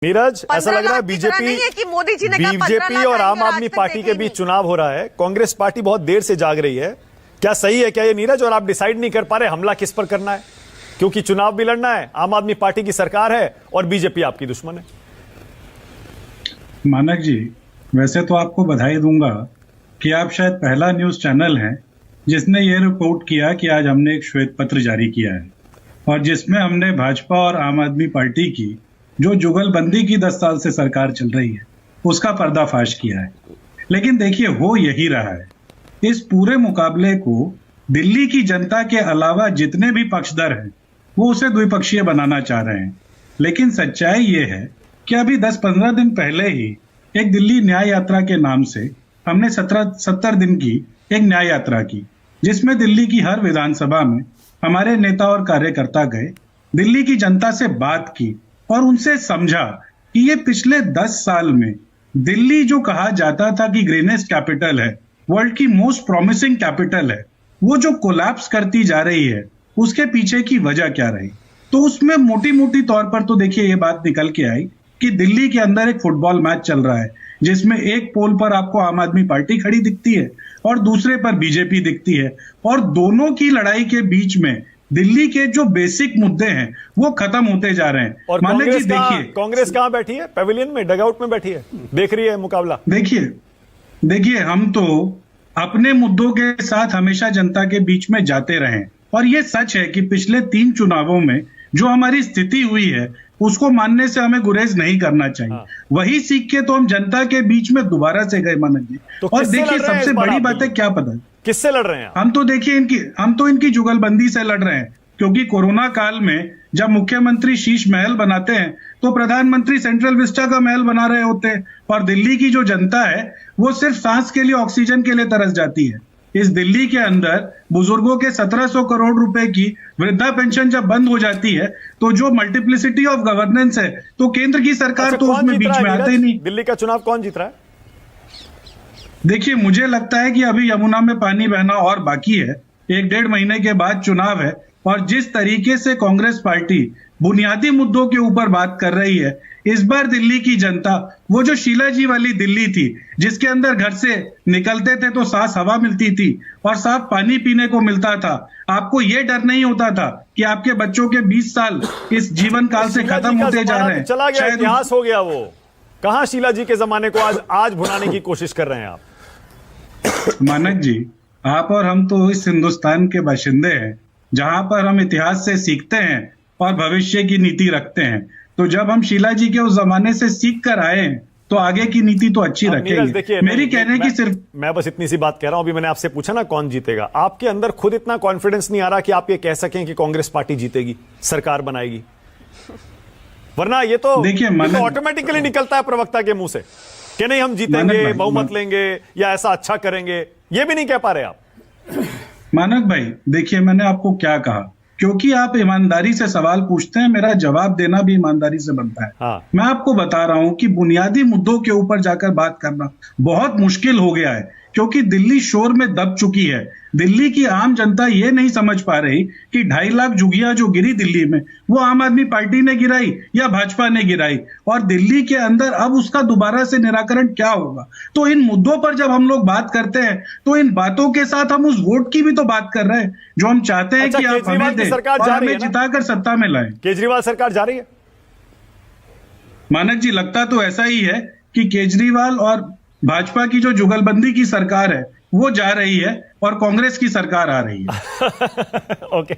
नीरज, ऐसा लग रहा है बीजेपी और आम आदमी पार्टी के बीच चुनाव हो रहा है। कांग्रेस पार्टी बहुत देर से जाग रही है। क्या सही है क्या ये नीरज? और आप डिसाइड नहीं कर पा रहे हमला किस पर करना है, क्योंकि चुनाव भी लड़ना है, आम आदमी पार्टी की सरकार है और बीजेपी आपकी दुश्मन है। मानक जी, वैसे तो आपको बधाई दूंगा कि आप शायद पहला न्यूज चैनल है जिसने ये रिपोर्ट किया कि आज हमने एक श्वेत पत्र जारी किया है और जिसमें हमने भाजपा और आम आदमी पार्टी की जो जुगलबंदी की 10 साल से सरकार चल रही है उसका पर्दाफाश किया है। लेकिन देखिए, हो यही रहा है, इस पूरे मुकाबले को दिल्ली की जनता के अलावा जितने भी पक्षधर हैं वो उसे द्विपक्षीय बनाना चाह रहे हैं। लेकिन सच्चाई ये है कि अभी 10-15 दिन पहले ही एक दिल्ली न्याय यात्रा के नाम से हमने 70 दिन की एक न्याय यात्रा की, जिसमें दिल्ली की हर विधानसभा में हमारे नेता और कार्यकर्ता गए, दिल्ली की जनता से बात की और उनसे समझा कि ये पिछले 10 साल में दिल्ली जो कहा जाता था कि ग्रीनेस्ट कैपिटल है, वर्ल्ड की मोस्ट प्रॉमिसिंग कैपिटल है, वो जो कोलैप्स करती जा रही है उसके पीछे की वजह क्या रही। तो उसमें मोटी मोटी तौर पर तो देखिए ये बात निकल के आई कि दिल्ली के अंदर एक फुटबॉल मैच चल रहा है जिसमें एक पोल पर आपको आम आदमी पार्टी खड़ी दिखती है और दूसरे पर बीजेपी दिखती है, और दोनों की लड़ाई के बीच में दिल्ली के जो बेसिक मुद्दे हैं वो खत्म होते जा रहे हैं। और कांग्रेस कहां बैठी है? पेविलियन में, डगआउट में बैठी है, देख रही है मुकाबला। देखिए हम तो अपने मुद्दों के साथ हमेशा जनता के बीच में जाते रहे और ये सच है कि पिछले 3 चुनावों में जो हमारी स्थिति हुई है उसको मानने से हमें गुरेज नहीं करना चाहिए। हाँ। वही सीख के तो हम जनता के बीच में दोबारा से गए मानक जी। तो और देखिए सबसे बड़ी बात है, क्या पता है किससे लड़ रहे हैं? हम तो देखिए इनकी जुगलबंदी से लड़ रहे हैं, क्योंकि कोरोना काल में जब मुख्यमंत्री शीश महल बनाते हैं तो प्रधानमंत्री सेंट्रल विस्टा का महल बना रहे होते हैं, और दिल्ली की जो जनता है वो सिर्फ सांस के लिए, ऑक्सीजन के लिए तरस जाती है। इस दिल्ली के अंदर बुजुर्गों के 1700 करोड़ रुपए की वृद्धा पेंशन जब बंद हो जाती है तो जो मल्टीप्लिसिटी ऑफ गवर्नेंस है तो केंद्र की सरकार तो उसमें बीच में आते ही नहीं। दिल्ली का चुनाव कौन जीत रहा है? देखिए, मुझे लगता है कि अभी यमुना में पानी बहना और बाकी है। 1-1.5 महीने के बाद चुनाव है और जिस तरीके से कांग्रेस पार्टी बुनियादी मुद्दों के ऊपर बात कर रही है, इस बार दिल्ली की जनता, वो जो शीला जी वाली दिल्ली थी जिसके अंदर घर से निकलते थे तो साफ हवा मिलती थी और साफ पानी पीने को मिलता था, आपको ये डर नहीं होता था कि आपके बच्चों के 20 साल इस जीवन काल से खत्म होते जा रहे हैं। चला गया, इतिहास हो गया। वो कहां शीला जी के जमाने को आज भुनाने की कोशिश कर रहे हैं आप? मानक जी, आप और हम तो इस हिंदुस्तान के बाशिंदे हैं जहां पर हम इतिहास से सीखते हैं और भविष्य की नीति रखते हैं। तो जब हम शीला जी के उस जमाने से सीख कर आए हैं तो आगे की नीति तो अच्छी रखेंगे। मेरी कहने की सिर्फ मैं बस इतनी सी बात कह रहा हूं। अभी मैंने आपसे पूछा ना कौन जीतेगा, आपके अंदर खुद इतना कॉन्फिडेंस नहीं आ रहा कि आप ये कह सकें कि कांग्रेस पार्टी जीतेगी, सरकार बनाएगी। वरना ये तो ऑटोमेटिकली निकलता है प्रवक्ता के मुंह से कि नहीं हम जीतेंगे, बहुमत लेंगे या ऐसा अच्छा करेंगे। ये भी नहीं कह पा रहे आप। मानक भाई, देखिए मैंने आपको क्या कहा, क्योंकि आप ईमानदारी से सवाल पूछते हैं, मेरा जवाब देना भी ईमानदारी से बनता है। हाँ। मैं आपको बता रहा हूं कि बुनियादी मुद्दों के ऊपर जाकर बात करना बहुत मुश्किल हो गया है, क्योंकि दिल्ली शोर में दब चुकी है। दिल्ली की आम जनता ये नहीं समझ पा रही कि 2.5 लाख झुग्गियां जो गिरी दिल्ली में वो आम आदमी पार्टी ने गिराई या भाजपा ने गिराई, और दिल्ली के अंदर अब उसका दोबारा से निराकरण क्या होगा। तो इन मुद्दों पर जब हम लोग बात करते हैं तो इन बातों के साथ हम उस वोट की भी तो बात कर रहे हैं जो हम चाहते हैं कि आप हमें दें और हमें जिताकर सत्ता में लाएं। केजरीवाल सरकार जा रही है मानक जी, लगता तो ऐसा ही है कि केजरीवाल और भाजपा की जो जुगलबंदी की सरकार है वो जा रही है और कांग्रेस की सरकार आ रही है। ओके।